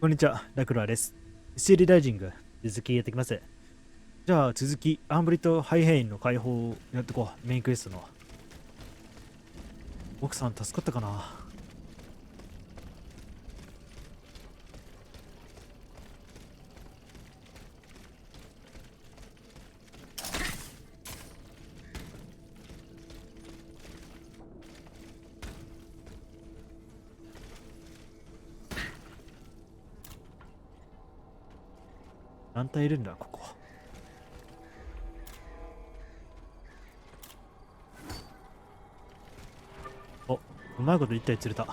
こんにちは、ラクロアです。スチールライジング、続きやっていきます。じゃあ続き、アンブリとハイヘインの解放をやっていこう。メインクエストの。奥さん助かったかな。何体いるんだ、ここ。お、うまいこと1体釣れた。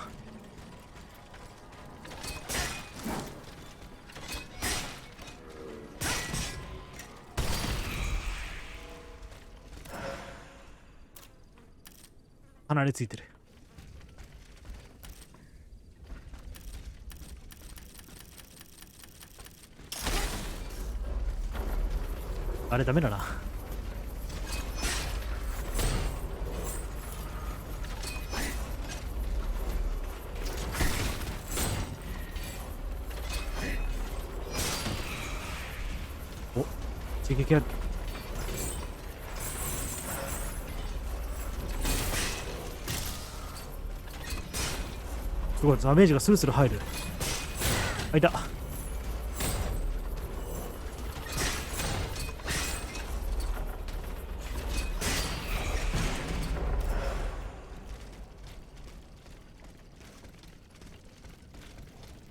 離れついてる。あれダメだな。お、刺激ある。すごい、ダメージがスルスル入る。あ、いた。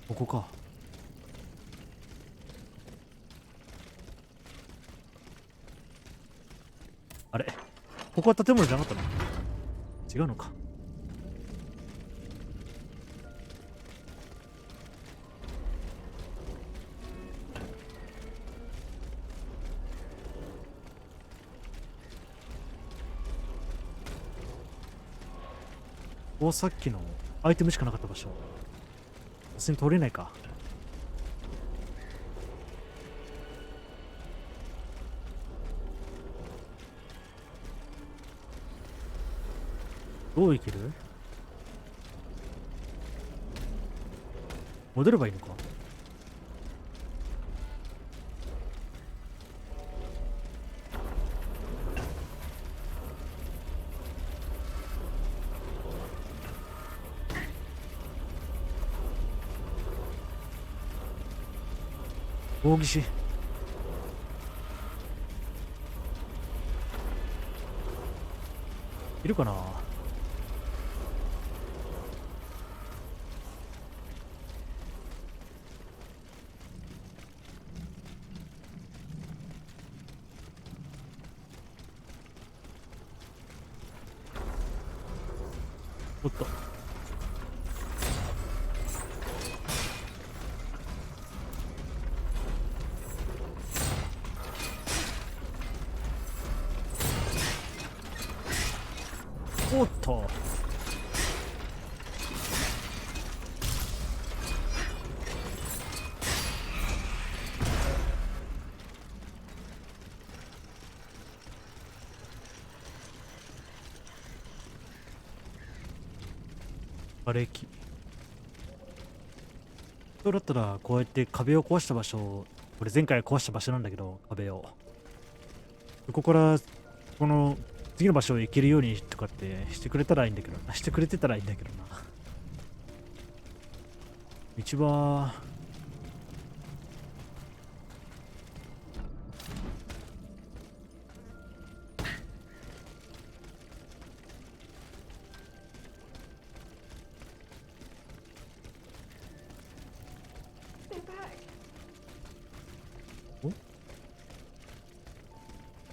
ここか。あれ、ここは建物じゃなかったの？違うのか。ここさっきのアイテムしかなかった場所。普通に取れないか。どう生きる？戻ればいいのか。大岸いるかな。おっと、おっと、瓦礫。そうだったらこうやって壁を壊した場所、これ前回壊した場所なんだけど、壁をここからこの次の場所を行けるようにとかってしてくれたらいいんだけどな。してくれてたらいいんだけどな。道はお、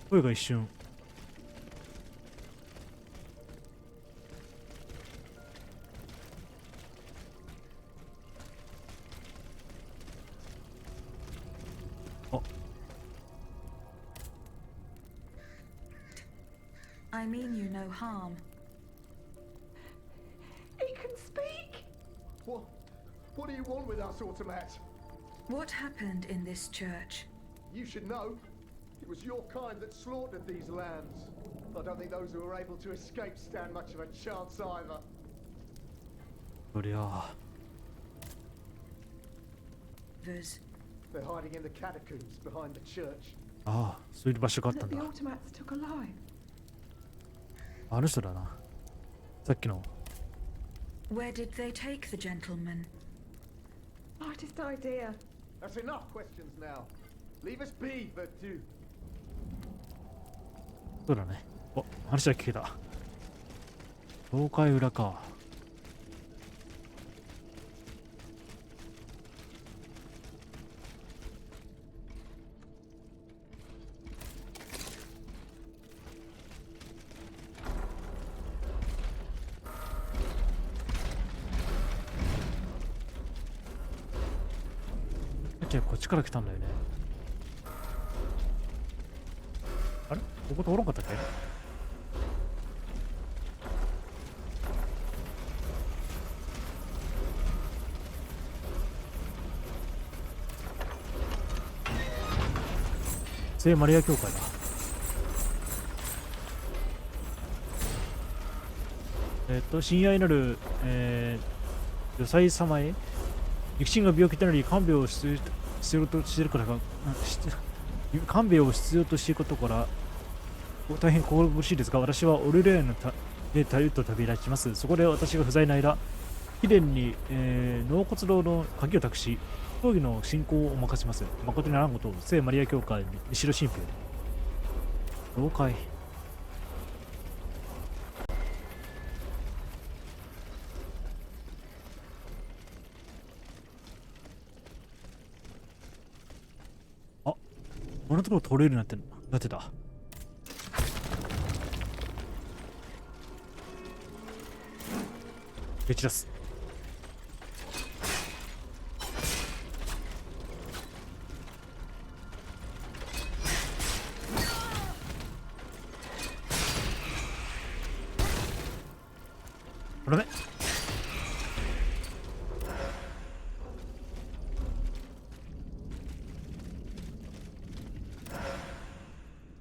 声が一瞬。あ、I mean you no harm. He can speak! What do you want with us, Automat? What happened in this church? You should know. It was your kind that slaughtered these lambs. I don't think those who were able to escape stand much of a chance either. そりゃあ survivors. They're hiding in the catacombs behind the church. ああ、そういう場所があったん The だ。 automats took alive. あの人だな。さっきの。 Where did they take the gentleman? Slightest idea. That's enough questions now. Leave us be, Vertu. そうだね。お、話は聞けた。教会裏か。こっちから来たんだよね。あれここ通らんかったっけ？聖マリア教会だ。親愛なる、女祭様へ、肉親が病気となり看病を必要としているからか、看病を必要としていることから大変心苦しいですが、私はオルレーヌでタリウッドを旅立ちます。そこで私が不在の間、貴殿に、納骨堂の鍵を託し、葬儀の進行をお任せします。誠にあらんことを、聖マリア教会、後ろ神父より。了解。あ、このところ通れるようになってた。蹴散らす。ダメ。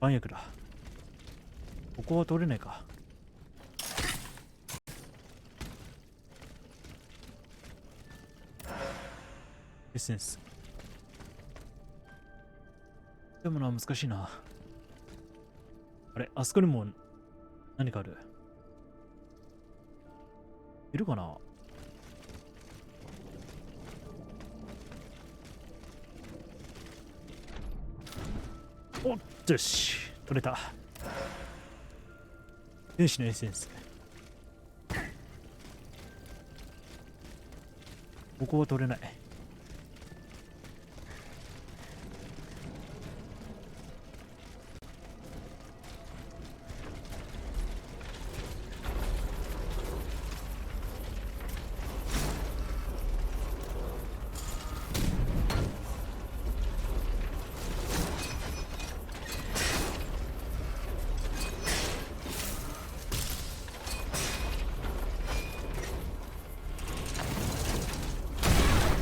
暗躍だ。ここは通れないか。エッセンス。でもな、難しいな。あれ、あそこにも何かある。いるかな。おっとし、取れた。天使のエッセンス。ここは取れない。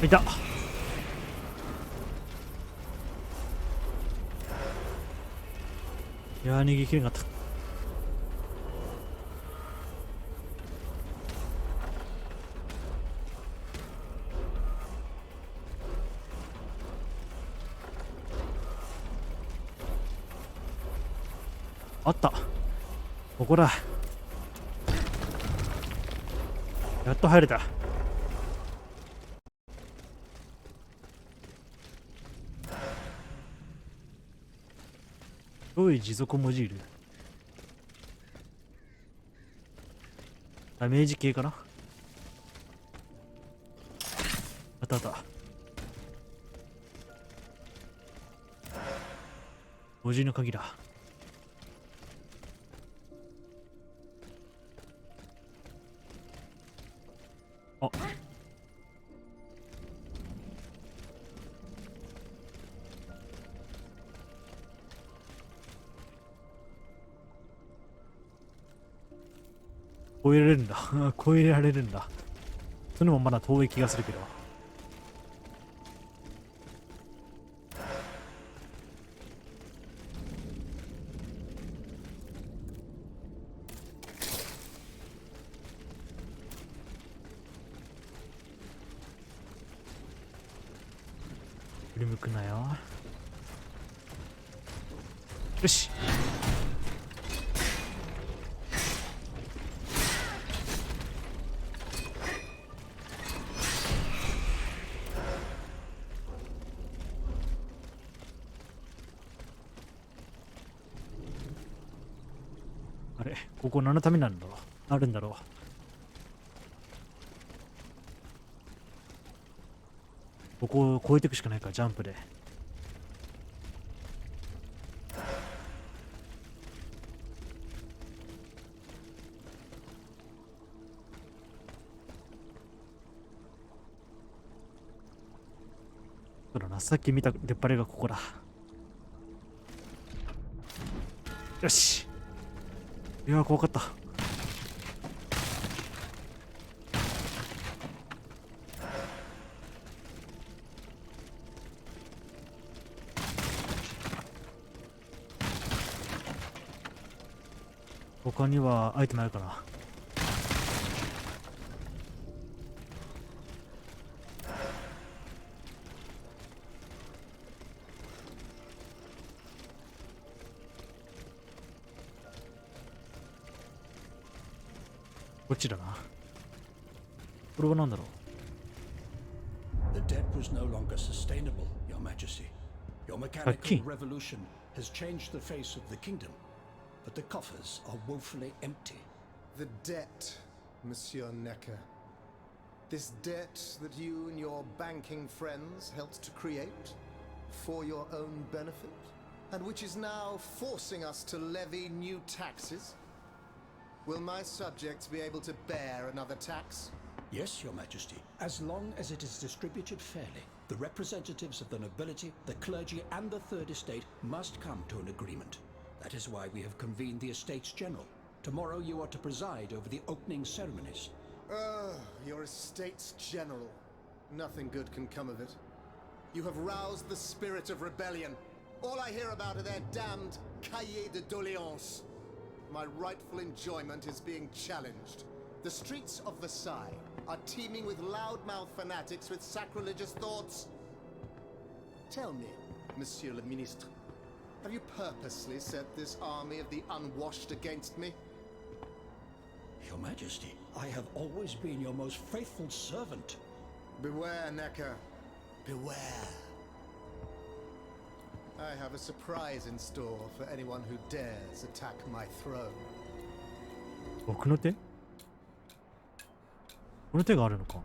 いた。いやー、逃げきれなかった。あった。ここだ。やっと入れた。どういう持続文字いる？ダメージ系かな。あったあった。50の鍵だ。あ、超えられるんだ。超えられるんだ。それもまだ遠い気がするけど。振り向くなよ。よし。あれ、ここ何のためなんだろう、あるんだろう。ここを越えていくしかないか、ジャンプで。そうだな、さっき見た出っ張りがここだ。よし。いやー、怖かった。他にはアイテムあるかな。こっちだな。これは何だろう。 The debt was no longer sustainable, Your Majesty. Your mechanical revolution has changed the face of the kingdom, but the coffers are woefully empty. The debt, Monsieur Necker. This debt that you and your banking friends helped to create for your own benefit, and which is now forcing us to levy new taxes? Will my subjects be able to bear another tax? Yes, Your Majesty, as long as it is distributed fairly. The representatives of the nobility, the clergy, and the Third Estate must come to an agreement. That is why we have convened the Estates General. Tomorrow you are to preside over the opening ceremonies. Your Estates General. Nothing good can come of it. You have roused the spirit of rebellion. All I hear about are their damned cahiers de doléances. My rightful enjoyment is being challenged. The streets of Versailles are teeming with loudmouth fanatics with sacrilegious thoughts. Tell me, Monsieur le Ministre, have you purposely set this army of the unwashed against me? Your Majesty, I have always been your most faithful servant. Beware, Necker. Beware. I have a surprise in store for anyone who dares attack my throne. 僕の手？この手があるのか。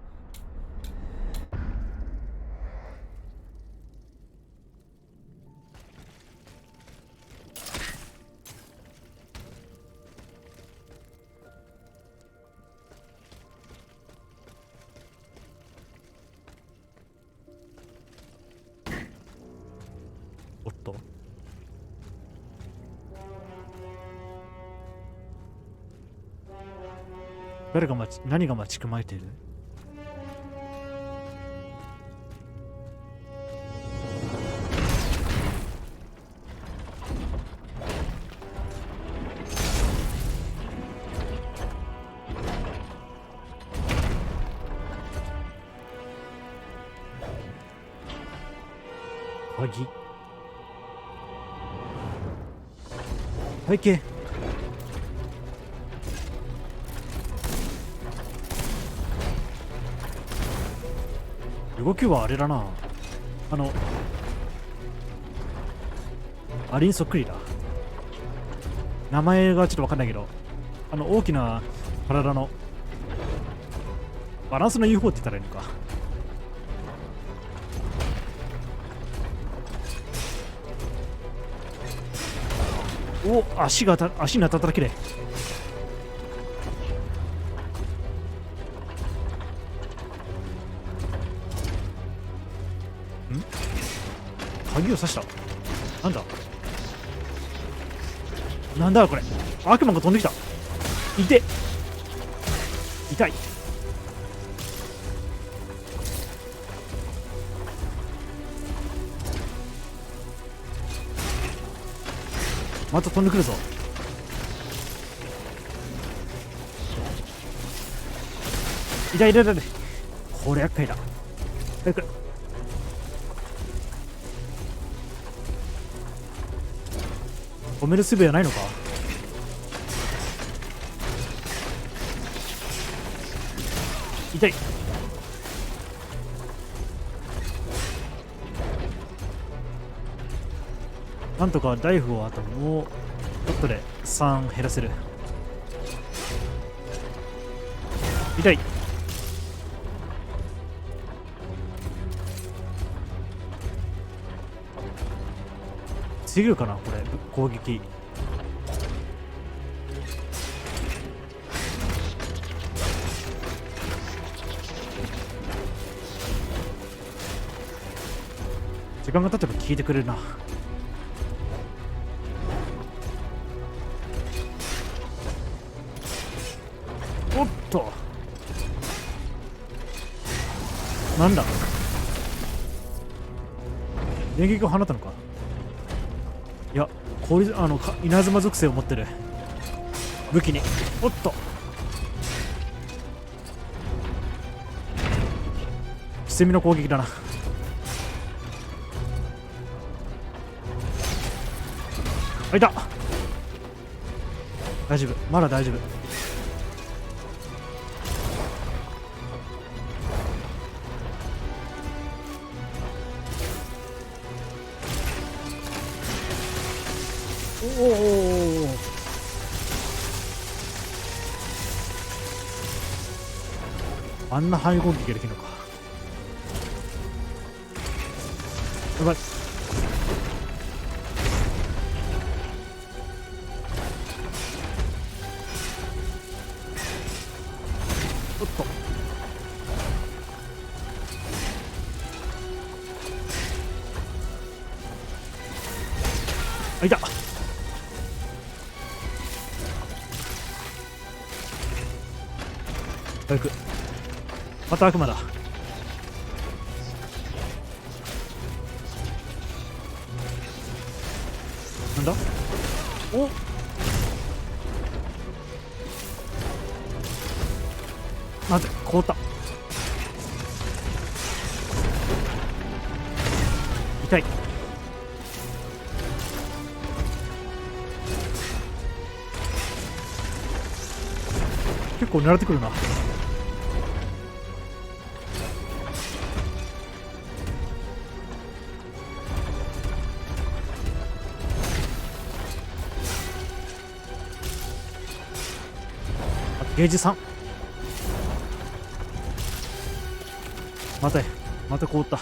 おっと。何が待ち構えている？鍵。背景。動きはあれだな。あれにそっくりだ。名前がちょっとわかんないけど、大きな体のバランスの UFO って言ったらいいのか。お、足に当たっただけで。鍵を刺した。なんだなんだこれ。悪魔が飛んできた。痛い。また飛んでくるぞ。痛い。これ厄介だ。早く。止める術はないのか。痛い。なんとかライフをあともうちょっとで3減らせる。痛い。強いかなこれ攻撃。時間が経てば効いてくれるな。おっと、なんだ、電撃を放ったのか。いや、稲妻属性を持ってる武器に。おっと、捨て身の攻撃だな。あ、いた。大丈夫、まだ大丈夫。おお、あんな範囲攻撃ができるのか。やばい。おっと、あ、いた。早く、また悪魔だ。なんだ、お、待って、凍った。痛い。結構狙ってくるな。ゲージ3。待て、また凍った。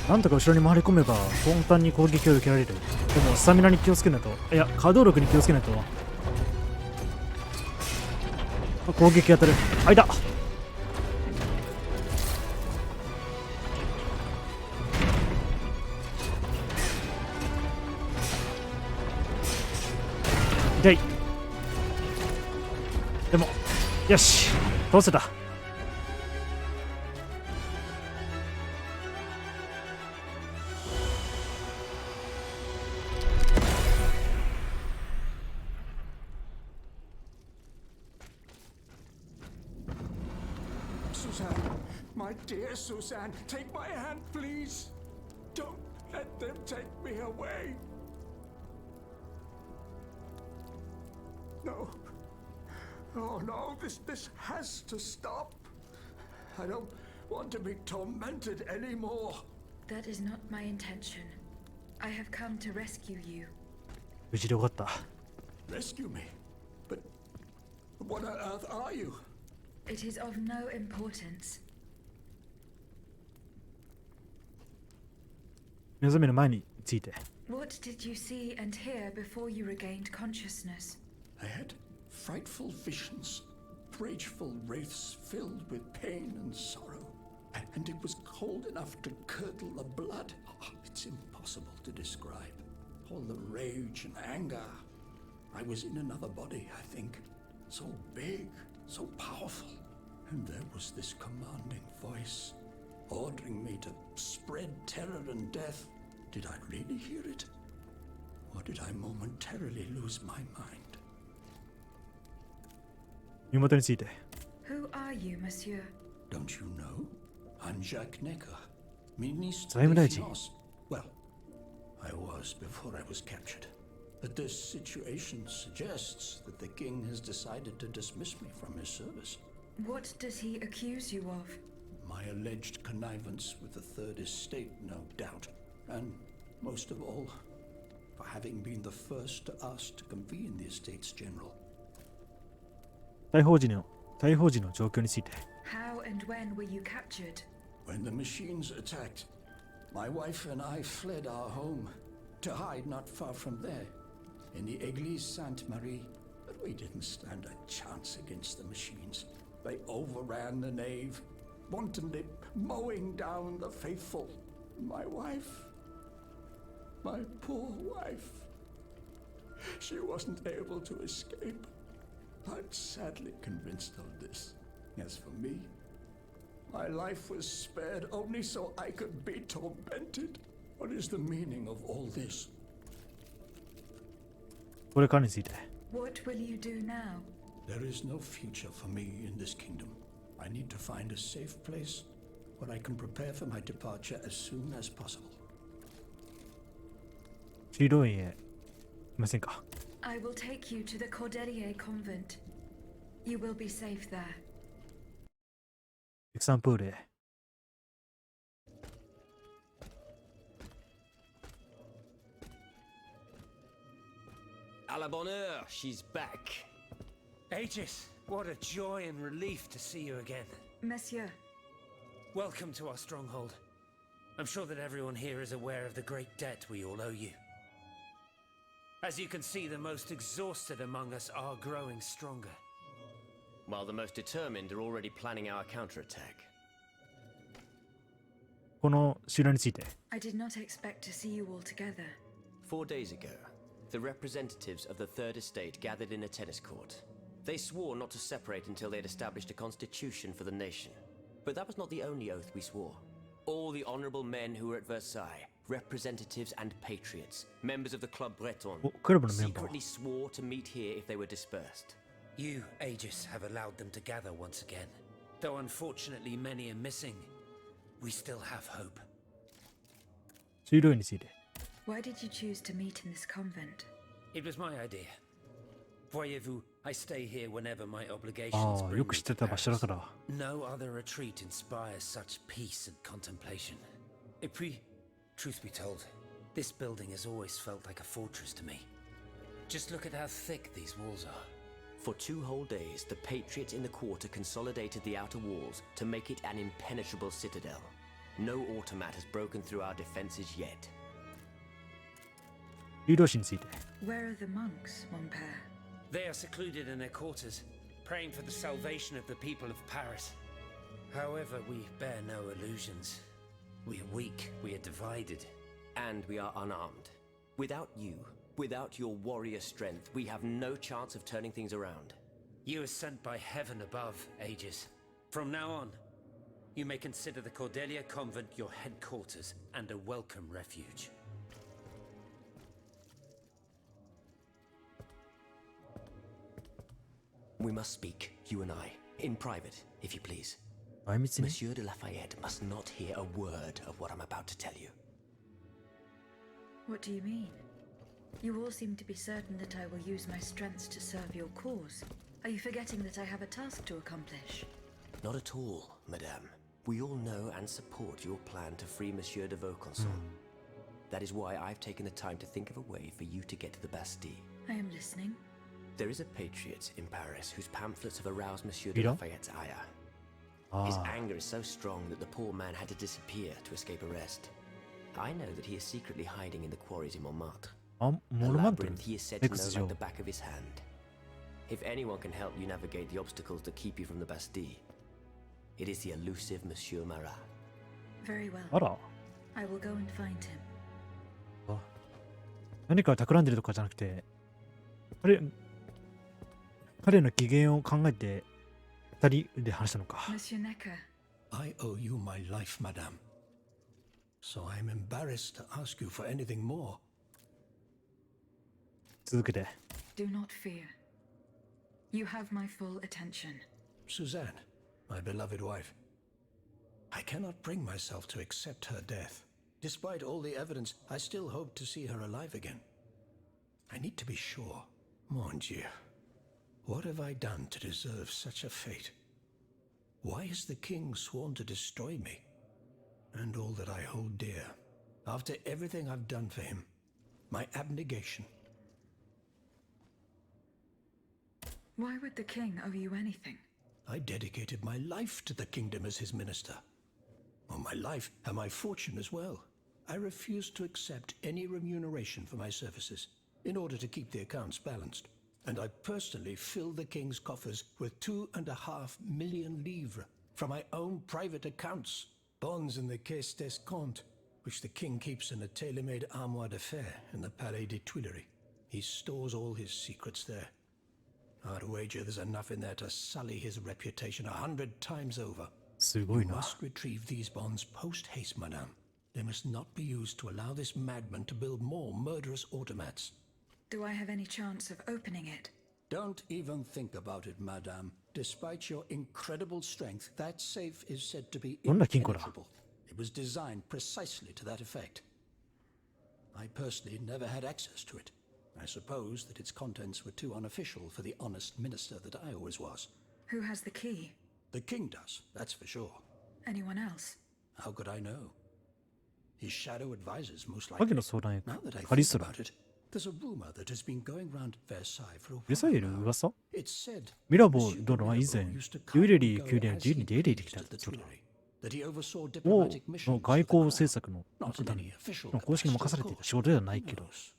なんとか後ろに回り込めば簡単に攻撃を受けられる。でもスタミナに気をつけないと、いや可動力に気をつけないと。攻撃当たる。あ、いた。痛い。でもよし、倒せた。Suzanne, my dear Suzanne, take my hand, please. Don't let them take me away. No. Oh no, this has to stop. I don't want to be tormented anymore. That is not my intention. I have come to rescue you. 無事でよかった。Rescue me? But what on earth are you? It is of no importance. 目覚める前について。What did you see and hear before you regained consciousness? I had frightful visions, rageful wraiths filled with pain and sorrow, and it was cold enough to curdle the blood. Oh, it's impossible to describe. All the rage and anger. I was in another body, I think. So big, so powerful. And there was this commanding voice, ordering me to spread terror and death. Did I really hear it? Or did I momentarily lose my mind? 身元について。 Who are you, monsieur? Don't you know? I'm Jacques Necker, Ministre 財務大 des 臣。 Finances. Well, I was before I was captured. But this situation suggests that the king has decided to dismiss me from his service. What does he accuse you of? My alleged connivance with the Third Estate, no doubt. And most of all, for having been the first to ask to convene the Estates General. 逮捕時の状況について。 How and when were you captured? When the machines attacked, my wife and I fled our home to hide not far from there, in the Église Sainte-Marie. But we didn't stand a chance against the machines. They overran the nave, wantonly mowing down the faithful. My wife, my poor wife, she wasn't able to escape. I'm sadly convinced of this. As for me, my life was spared only so I could be tormented. What is the meaning of all this? これからについて。 What will you do now? There is no future for me in this kingdom. I need to find a safe place where I can prepare for my departure as soon as possible. 修道院へいませんか。 I will take you to the Cordelier convent. You will be safe there. エクサンプールへ。 À la bonne heure, she's back. Aegis, what a joy and relief to see you again. Monsieur, Welcome to our stronghold. I'm sure that everyone here is aware of the great debt we all owe you. As you can see, the most exhausted among us are growing stronger. While the most determined are already planning our counterattack. この修羅について。 I did not expect to see you all together. 4 days ago, the representatives of the Third Estate gathered in a tennis court. They swore not to separate until they had established a constitution for the nation. But that was not the only oath we swore. All the honorable men who were at Versailles, representatives and patriots, members of the Club Breton, お、クラブのメンバー。 secretly swore to meet here if they were dispersed. You, Aegis, have allowed them to gather once again. Though unfortunately many are missing, we still have hope. 修道院について。 Why did you choose to meet in this convent? It was my idea. Voyez-vous, I stay here whenever my あ obligations あ、 bring よ me く知って to た場所だ Paris. から。 No other retreat inspires such peace and contemplation. Et puis, truth be told, this building has always felt like a fortress to me. Just look at how thick these walls are. For 2 whole days, the patriots in the quarter consolidated the outer walls to make it an impenetrable citadel. No automat has broken through our defenses yet. 修道士について。 Where are the monks, mon père? They are secluded in their quarters, praying for the salvation of the people of Paris. However, we bear no illusions. We are weak, we are divided. And we are unarmed. Without you, without your warrior strength, we have no chance of turning things around. You are sent by heaven above, Aegis. From now on, you may consider the Cordelia convent your headquarters and a welcome refuge. We must speak, you and I, in private, if you please. あいみつに。 Monsieur de Lafayette must not hear a word of what I'm about to tell you. What do you mean? You all seem to be certain that I will use my strengths to serve your cause. Are you forgetting that I have a task to accomplish? Not at all, madame. We all know and support your plan to free Monsieur de Vaucanson. That is why I've taken the time to think of a way for you to get to the Bastille. I am listening. There is a patriot in Paris whose pamphlets have aroused Monsieur de Peter? Lafayette's ire. あ His あ。 anger is so strong that the poor man had to disappear to escape arrest. I know that he is secretly hiding in the quarries in Montmartre. あ、 A モルマントル labyrinth he is said to know 上 like the back of his hand. If anyone can help you navigate the obstacles that keep you from the Bastille, it is the elusive Monsieur Marat. Very well. あら。 I will go and find him. あ、何か企んでるとかじゃなくて、彼の機嫌を考えて二人で話したのか。 Monsieur Necker, I owe you my life, madame. So I'm embarrassed to ask you for anything more. 続けて。 do not fear. You have my full attention. Suzanne, my beloved wife. I cannot bring myself to accept her death. Despite all the evidence, I still hope to see her alive again. I need to be sure. Mon Dieu. What have I done to deserve such a fate? Why has the king sworn to destroy me? And all that I hold dear. After everything I've done for him. My abnegation. Why would the king owe you anything? I dedicated my life to the kingdom as his minister. Well, my life and my fortune as well. I refuse to accept any remuneration for my services in order to keep the accounts balanced. And I personally filled the king's coffers with 2.5 million livres from my own private accounts. Bonds in the Caisse d'Escompte, which the king keeps in a tailor-made armoire d'affaires in the Palais des Tuileries. He stores all his secrets there. I'd wager there's enough in there to sully his reputation 100 times over. すごい You な。 must retrieve these bonds post-haste, madame. They must not be used to allow this madman to build more murderous automats. Do I have any chance of opening it? Don't even think about it, madame. Despite your incredible strength, that safe is said to be どんな金庫だ？ impenetrable. It was designed precisely to that effect. I personally never had access to it. I suppose that its contents were too unofficial for the honest minister that I always was. Who has the key? The king does, that's for sure. Anyone else? How could I know? His shadow advisors, most 影 likely. の相談 Now 役 that I カリ think ストラ。 about it, there's a rumor that has been going round Versailles for a ベルサイユ while の now. 噂？ It's said ミラボ Monsieur 殿は以 Mirabeau 前 used to ジュ come エリ and ー go 宮殿 as 自由に he 出入りでき pleased た at the そうだ。 Tuileries, that he oversaw 王 diplomatic missions の of 外 the 交 court. 政策の Not in ため any に official 公式に capacity, 任され of ていた course. 仕事ではない Who けど、 knows?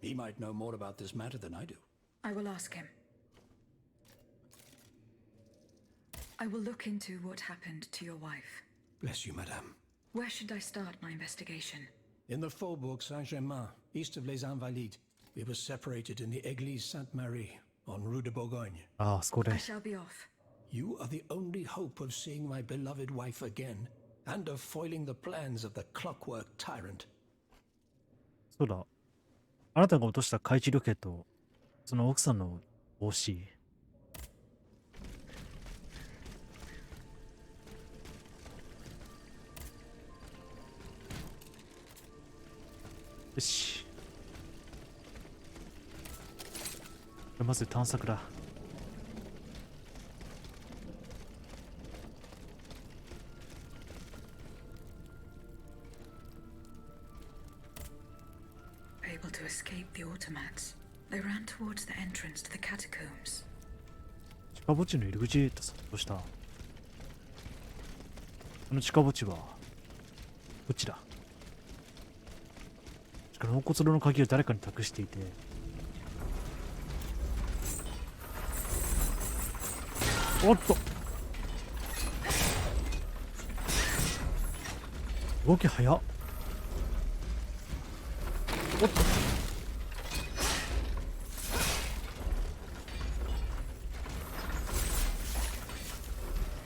He might know more about this matter than I do. I will ask him. I will look into what happened to your wife. Bless you, madame. Where should I start my investigation? In the Faubourg Saint-Germain, east of Les Invalides, we were separated in the Église Sainte-Marie on Rue de Bourgogne. ああ、そこ I で。 shall be off. You are the only hope of seeing my beloved wife again, and of foiling the plans of the clockwork tyrant. そうだ。あなたが落とした懐中時計と、その奥さんの帽子。よし。まず探索だ。Able to escape the automats. They ran towards the entrance to the catacombs. 地下墓地の入り口へとさ、どうした？この地下墓地は、こっちだ。納骨堂の鍵を誰かに託していて、おっと動き早っ。おっと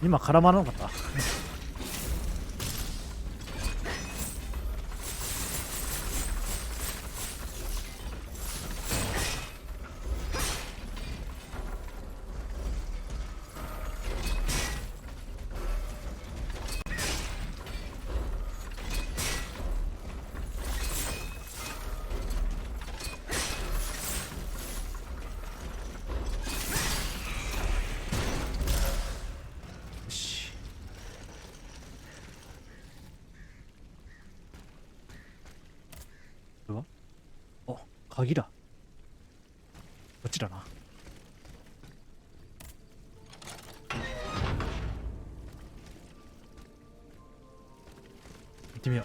今絡まらなかった鍵だ。こっちだな。行ってみよ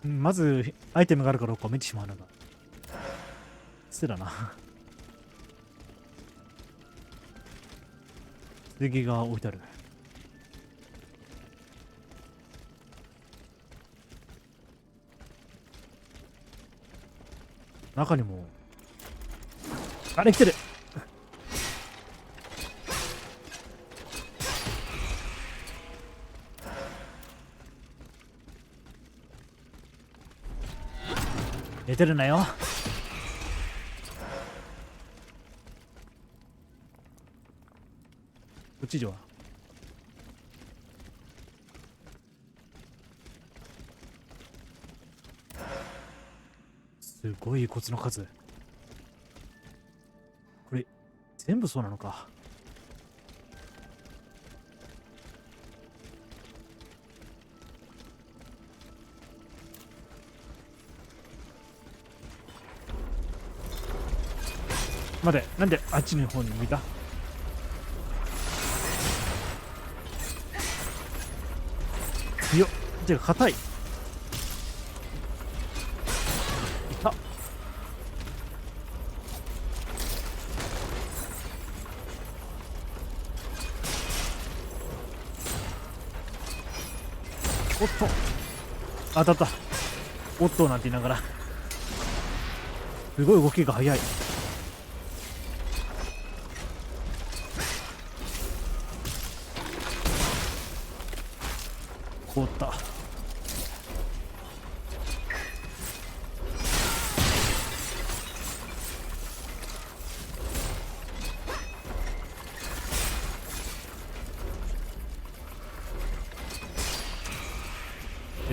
う。まずアイテムがあるかどうかを見てしまうのが失礼だな。剣が置いてある。中にもあれ来てる。寝てるなよ。こっち以上はすごい遺骨の数。これ全部そうなのか。待て、なんであっちの方に向いた？よっ、てか硬い。いた。おっと、当たった。おっとなんて言いながらすごい動きが速い。凍った。よ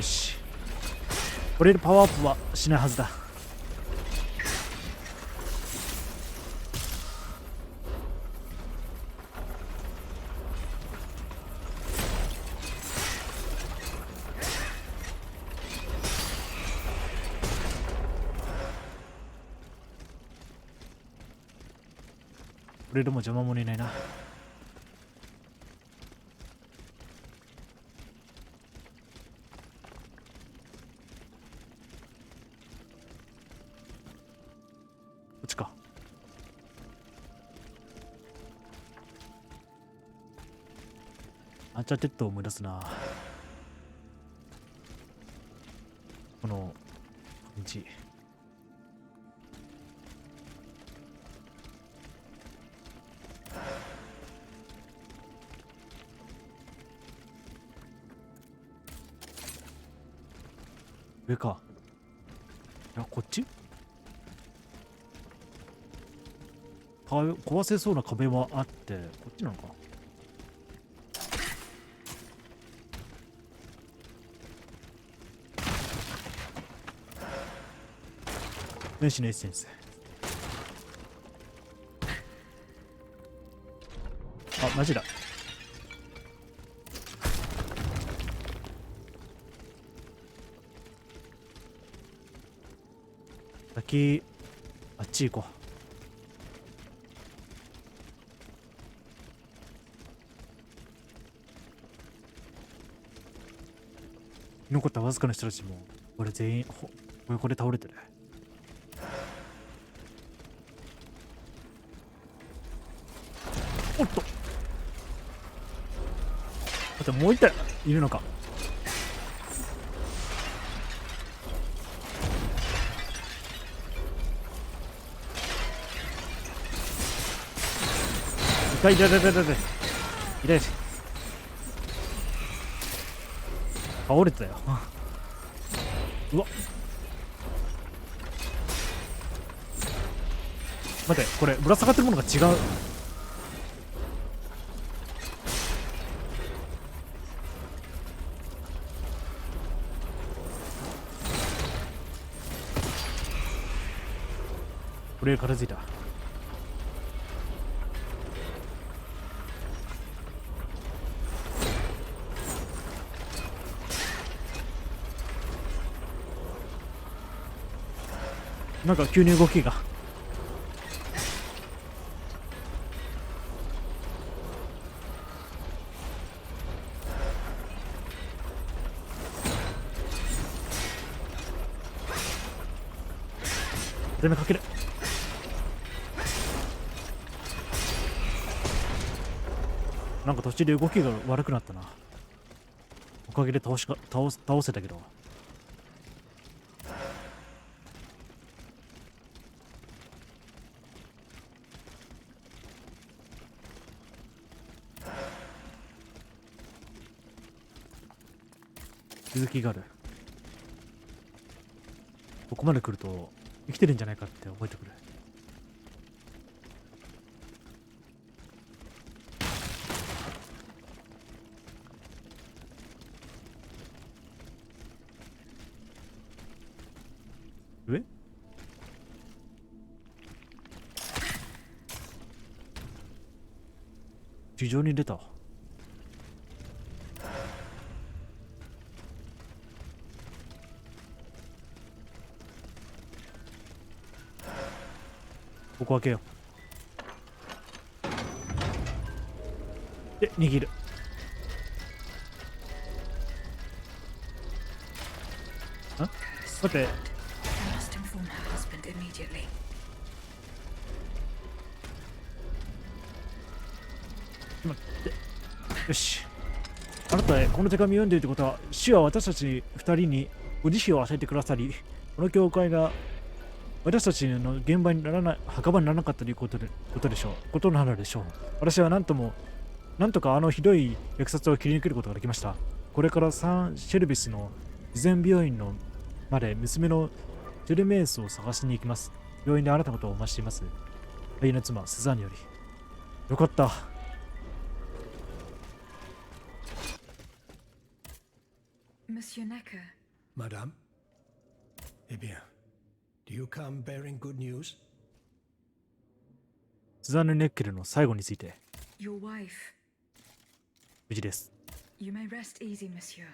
し、これでパワーアップはしないはずだ。これでも邪魔者いないな。こっちか。アンチャーテッドを思い出すな。この道。上か。いや、こっち？壊せそうな壁はあって、こっちなのか。電子のエッセンス。あ、マジだ。先、あっち行こう。残ったわずかな人たちも、これ全員、これ倒れてる。おっと。あともう一体いるのか。痛い痛い痛い痛い痛い痛い。倒れてたよ。うわ、待って、これぶら下がってるものが違う。これ片付いた。なんか急に動きが。全部かける。なんか途中で動きが悪くなったな。おかげで倒せたけど。気づきがある。ここまで来ると生きてるんじゃないかって思えてくる。上地上に出た。ここ開けよう。で、握る。あ、待って。I must inform her husband immediately. 待って。よし。あなたへこの手紙を読んでいるということは、主は私たち二人にご慈悲を与えてくださり、この教会が私たちの現場にならない、墓場にならなかったということでしょう。ことなのでしょう。私はなんとかあのひどい虐殺を切り抜けることができました。これからサン・シェルビスの慈善病院のまで娘のジェルメイスを探しに行きます。病院であなたのことをお待ちしています。愛の妻、スザーニより。よかった。Monsieur Necker, Madame? Eh bien, do you come bearing good news? スザーヌ・ネッケルの最後について、 your wife. 無事です。 You may rest easy, monsieur.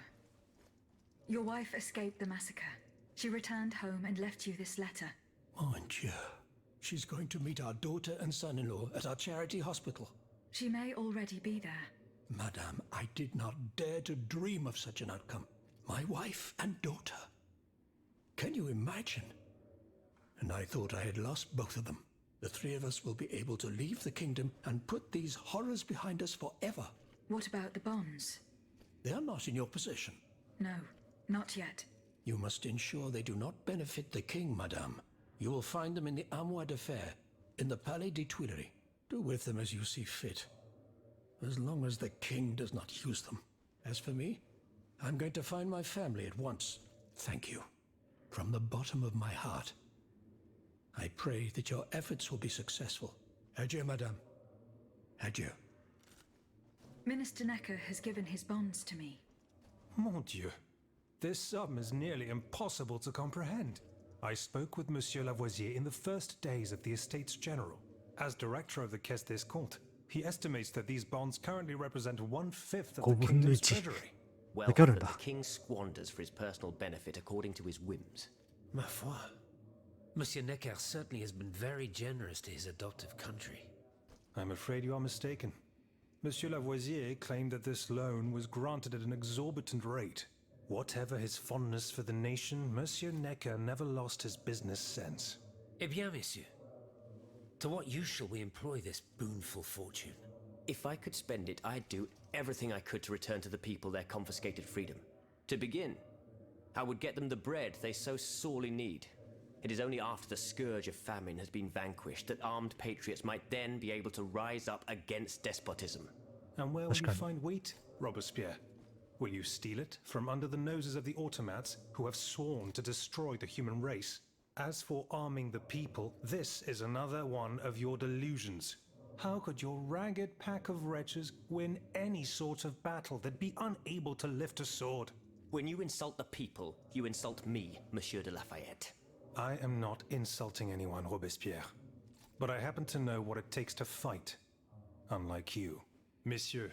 Your wife escaped the massacre. She returned home and left you this letter. Mon Dieu. She's going to meet our daughter and son-in-law at our charity hospital. She may already be there. Madame, I did not dare to dream of such an outcome. My wife and daughter. Can you imagine? And I thought I had lost both of them. The three of us will be able to leave the kingdom and put these horrors behind us forever. What about the bonds? They are not in your possession. No, not yet. You must ensure they do not benefit the king, madame. You will find them in the Armoire de Fer, in the Palais des Tuileries. Do with them as you see fit, as long as the king does not use them. As for me, I'm going to find my family at once. Thank you. From the bottom of my heart. I pray that your efforts will be successful. Adieu, madame. Adieu. Minister Necker has given his bonds to me. Mon Dieu. This sum is nearly impossible to comprehend. I spoke with Monsieur Lavoisier in the first days of the Estates General. As director of the Caisse d'Escompte, he estimates that these bonds currently represent 1/5 of the kingdom's treasury. Wealth that the king squanders for his personal benefit according to his whims. Ma foi. Monsieur Necker certainly has been very generous to his adoptive country. I'm afraid you are mistaken. Monsieur Lavoisier claimed that this loan was granted at an exorbitant rate. Whatever his fondness for the nation, Monsieur Necker never lost his business sense. Eh bien, messieurs. To what use shall we employ this boonful fortune? If I could spend it, I'd do everything I could to return to the people their confiscated freedom. To begin, I would get them the bread they so sorely need. It is only after the scourge of famine has been vanquished that armed patriots might then be able to rise up against despotism. And where will you find wheat, Robespierre? Will you steal it from under the noses of the automats who have sworn to destroy the human race? As for arming the people, this is another one of your delusions. How could your ragged pack of wretches win any sort of battle that'd be unable to lift a sword? When you insult the people, you insult me, Monsieur de Lafayette. I am not insulting anyone, Robespierre. But I happen to know what it takes to fight. Unlike you. Monsieur,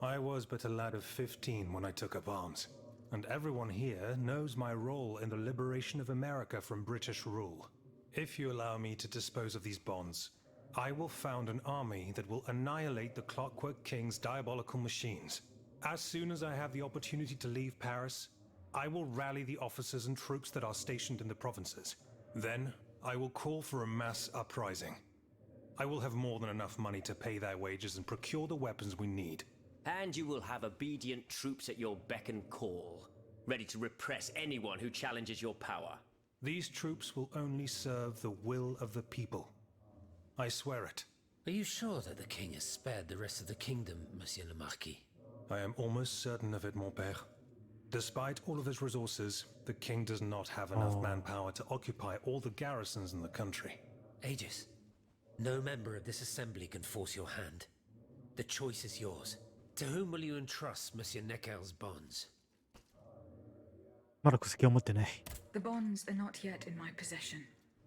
I was but a lad of 15 when I took up arms. And everyone here knows my role in the liberation of America from British rule. If you allow me to dispose of these bonds, I will found an army that will annihilate the Clockwork King's diabolical machines. As soon as I have the opportunity to leave Paris, I will rally the officers and troops that are stationed in the provinces. Then, I will call for a mass uprising. I will have more than enough money to pay their wages and procure the weapons we need. And you will have obedient troops at your beck and call, ready to repress anyone who challenges your power. These troops will only serve the will of the people. I swear it. Are you sure that the king has spared the rest of the kingdom, Monsieur le Marquis? I am almost certain of it, mon père. Despite all of his resources, the king does not have enough manpower to occupy all the garrisons in the country. Aegis, no member of this assembly can force your hand. The choice is yours. To whom will you entrust Monsieur Necker's bonds? まだ戸籍を持ってない。The bonds are not yet in my possession.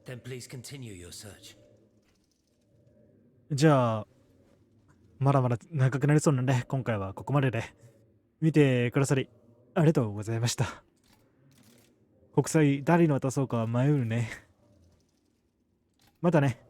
Then please continue your search. じゃあ、まだまだ長くなりそうなんで、今回はここまでで。見てくださり、ありがとうございました。国債誰に渡そうか迷うね。またね。